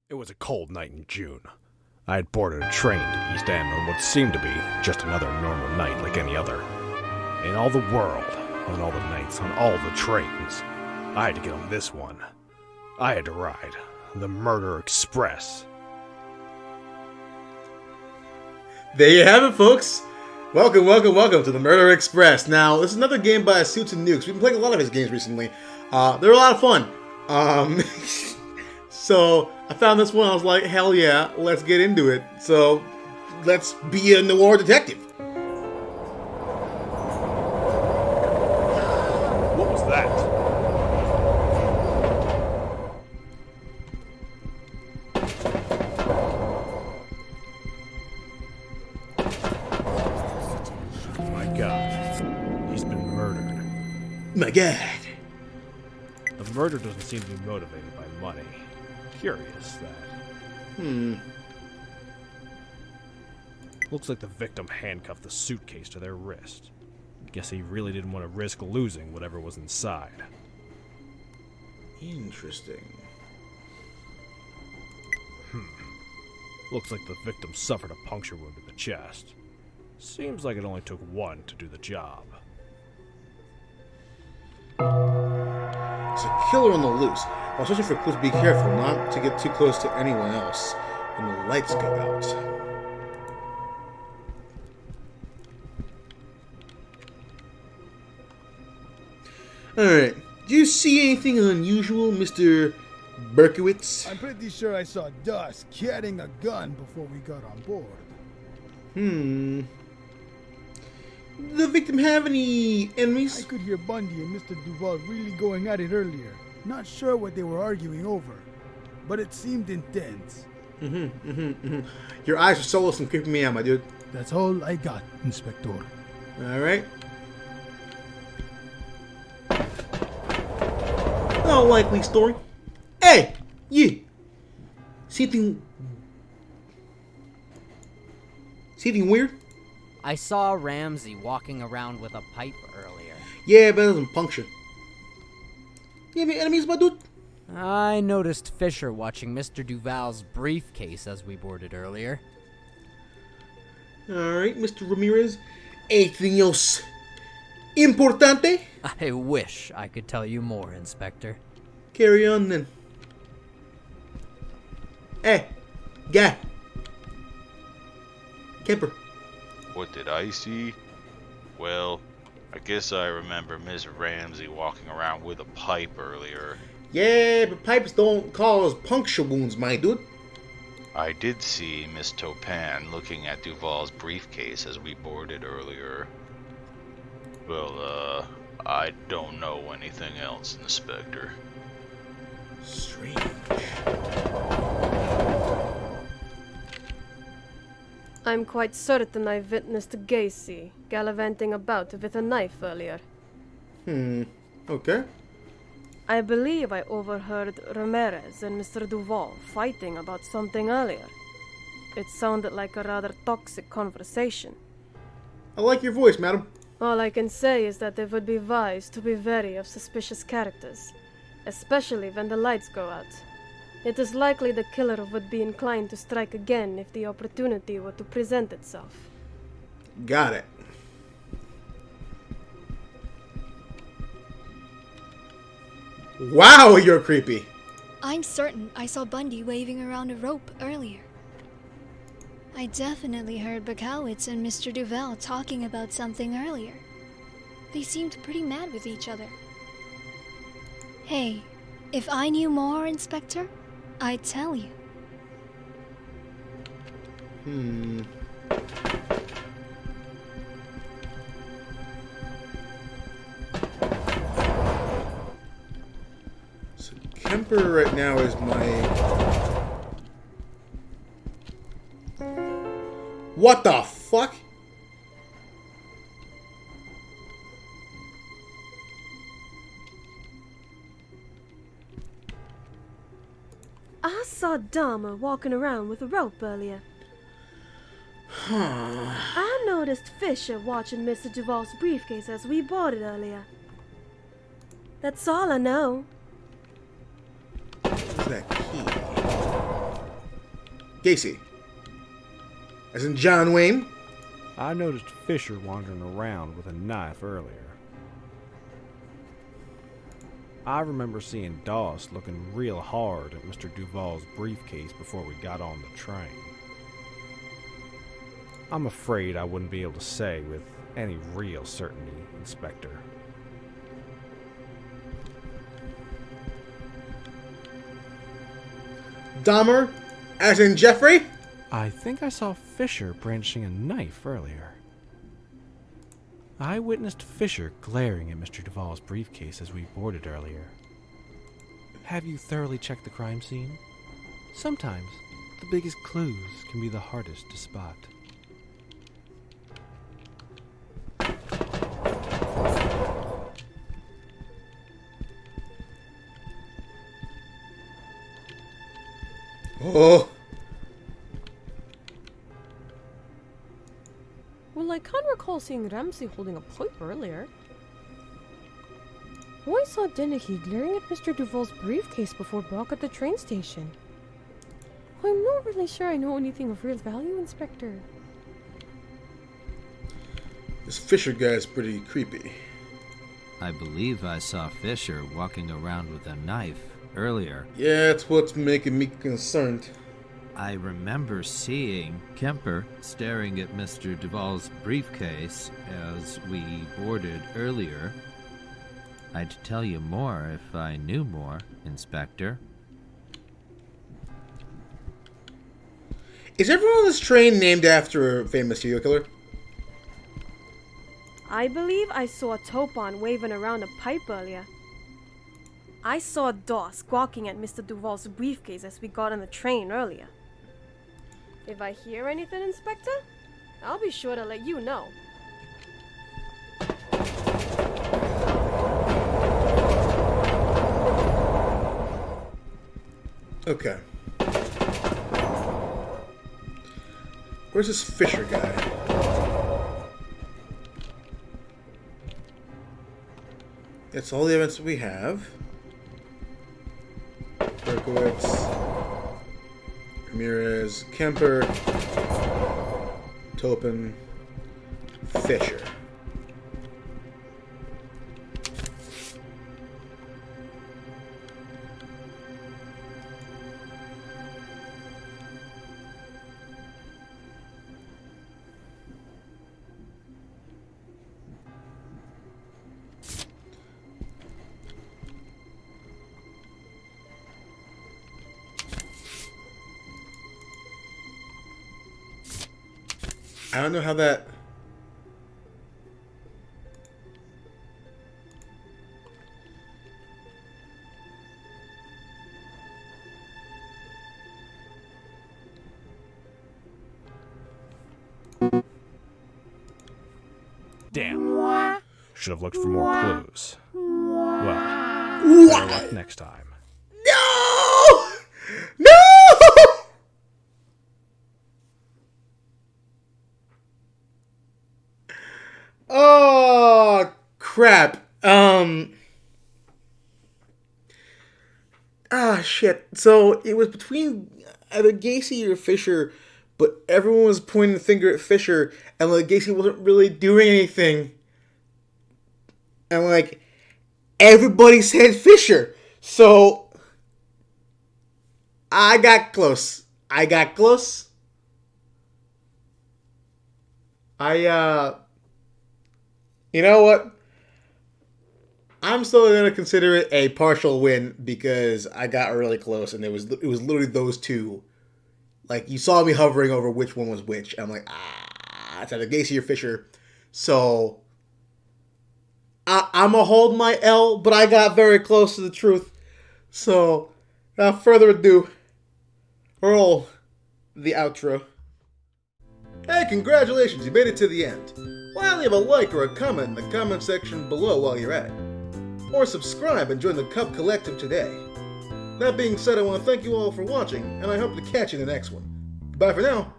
It was a cold night in June. I had boarded a train to East End on what seemed to be just another normal night like any other. In all the world, on all the nights, on all the trains, I had to get on this one. I had to ride the Murder Express. There you have it, folks. Welcome to the Murder Express. Now, this is another game by Suits and Nukes. We've been playing a lot of his games recently. They're a lot of fun. So, I found this one, I was like, hell yeah, let's get into it. So, let's be a noir detective. What was that? My God, he's been murdered. My God. The murder doesn't seem to be motivated by money. Curious, that. Looks like the victim handcuffed the suitcase to their wrist. Guess he really didn't want to risk losing whatever was inside. Interesting. Looks like the victim suffered a puncture wound in the chest. Seems like it only took one to do the job. There's a killer on the loose. While searching for clues, be careful not to get too close to anyone else when the lights go out. Alright. Do you see anything unusual, Mr. Berkowitz? I'm pretty sure I saw Dusk carrying a gun before we got on board. Did the victim have any enemies? I could hear Bundy and Mr. Duval really going at it earlier. Not sure what they were arguing over, but it seemed intense. Your eyes are soulless and creeping me out, my dude. That's all I got, Inspector. Alright. No likely story. Hey! You! See anything weird? I saw Ramsey walking around with a pipe earlier. Yeah, but it doesn't puncture. You have any enemies, my dude? I noticed Fisher watching Mr. Duval's briefcase as we boarded earlier. Alright, Mr. Ramirez. Anything else importante? I wish I could tell you more, Inspector. Carry on then. Hey, guy. Kemper. What did I see? Well, I guess I remember Miss Ramsey walking around with a pipe earlier. Yeah, but pipes don't cause puncture wounds, my dude. I did see Miss Topan looking at Duval's briefcase as we boarded earlier. Well, I don't know anything else, Inspector. Strange. I'm quite certain I witnessed Gacy gallivanting about with a knife earlier. Okay. I believe I overheard Ramirez and Mr. Duval fighting about something earlier. It sounded like a rather toxic conversation. I like your voice, madam. All I can say is that it would be wise to be wary of suspicious characters, especially when the lights go out. It is likely the killer would be inclined to strike again if the opportunity were to present itself. Got it. Wow, you're creepy. I'm certain I saw Bundy waving around a rope earlier. I definitely heard Berkowitz and Mr. Duval talking about something earlier. They seemed pretty mad with each other. Hey, if I knew more, Inspector, I'd tell you. So Kemper right now is my... What the fuck? I saw Dahmer walking around with a rope earlier. I noticed Fisher watching Mr. Duval's briefcase as we boarded earlier. That's all I know. Where's that key? Gacy. As in John Wayne. I noticed Fisher wandering around with a knife earlier. I remember seeing Doss looking real hard at Mr. Duval's briefcase before we got on the train. I'm afraid I wouldn't be able to say with any real certainty, Inspector. Dahmer, as in Jeffrey. I think I saw Fisher brandishing a knife earlier. I witnessed Fisher glaring at Mr. Duval's briefcase as we boarded earlier. Have you thoroughly checked the crime scene? Sometimes the biggest clues can be the hardest to spot. Oh. Well, I can't recall seeing Ramsey holding a pipe earlier. Oh, I saw Dennehy glaring at Mr. Duval's briefcase before Brock at the train station. I'm not really sure I know anything of real value, Inspector. This Fisher guy is pretty creepy. I believe I saw Fisher walking around with a knife earlier. Yeah, that's what's making me concerned. I remember seeing Kemper staring at Mr. Duval's briefcase as we boarded earlier. I'd tell you more if I knew more, Inspector. Is everyone on this train named after a famous serial killer? I believe I saw Topon waving around a pipe earlier. I saw Doss squawking at Mr. Duval's briefcase as we got on the train earlier. If I hear anything, Inspector, I'll be sure to let you know. Okay. Where's this Fisher guy? That's all the evidence we have. Berkowitz, Ramirez, Kemper, Topin, Fisher. I don't know how that... Damn. Should have looked for more clues. Well, better luck next time. No! No! Oh, crap. Shit. So it was between either Gacy or Fisher, but everyone was pointing the finger at Fisher, and like Gacy wasn't really doing anything. And like everybody said Fisher. So I got close. You know what? I'm still gonna consider it a partial win because I got really close, and it was literally those two. Like, you saw me hovering over which one was which. I'm like, it's either Gacy or Fisher. So I'm gonna hold my L, but I got very close to the truth. So without further ado, roll the outro. Hey, congratulations, you made it to the end. Why not leave a like or a comment in the comment section below while you're at it? Or subscribe and join the Cup Collective today. That being said, I want to thank you all for watching, and I hope to catch you in the next one. Bye for now.